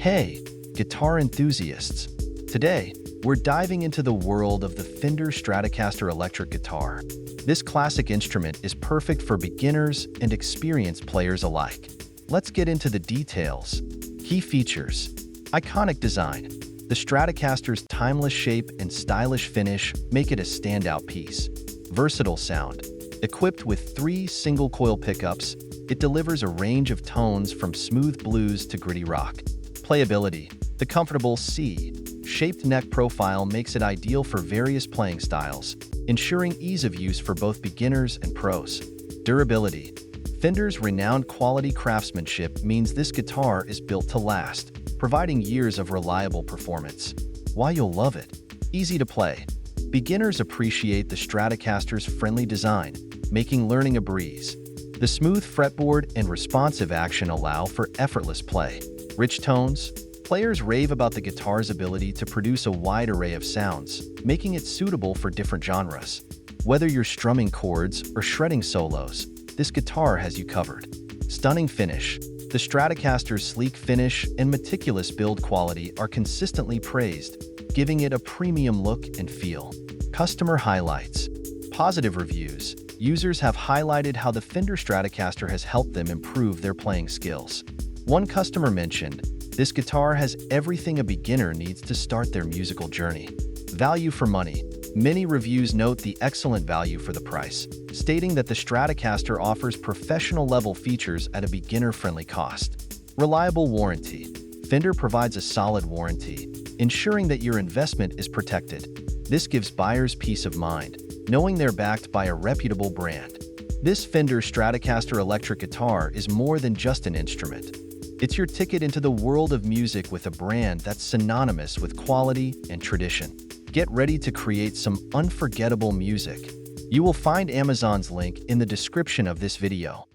Hey, guitar enthusiasts! Today, we're diving into the world of the Fender Stratocaster electric guitar. This classic instrument is perfect for beginners and experienced players alike. Let's get into the details. Key features: iconic design. The Stratocaster's timeless shape and stylish finish make it a standout piece. Versatile sound. Equipped with 3 single-coil pickups, it delivers a range of tones from smooth blues to gritty rock. Playability. The comfortable C-shaped neck profile makes it ideal for various playing styles, ensuring ease of use for both beginners and pros. Durability. Fender's renowned quality craftsmanship means this guitar is built to last, providing years of reliable performance. Why you'll love it? Easy to play. Beginners appreciate the Stratocaster's friendly design, making learning a breeze. The smooth fretboard and responsive action allow for effortless play. Rich tones. Players rave about the guitar's ability to produce a wide array of sounds, making it suitable for different genres. Whether you're strumming chords or shredding solos, this guitar has you covered. Stunning finish. The Stratocaster's sleek finish and meticulous build quality are consistently praised, giving it a premium look and feel. Customer highlights. Positive reviews. Users have highlighted how the Fender Stratocaster has helped them improve their playing skills. One customer mentioned, "This guitar has everything a beginner needs to start their musical journey." Value for money. Many reviews note the excellent value for the price, stating that the Stratocaster offers professional-level features at a beginner-friendly cost. Reliable warranty. Fender provides a solid warranty, ensuring that your investment is protected. This gives buyers peace of mind, knowing they're backed by a reputable brand. This Fender Stratocaster electric guitar is more than just an instrument. It's your ticket into the world of music with a brand that's synonymous with quality and tradition. Get ready to create some unforgettable music. You will find Amazon's link in the description of this video.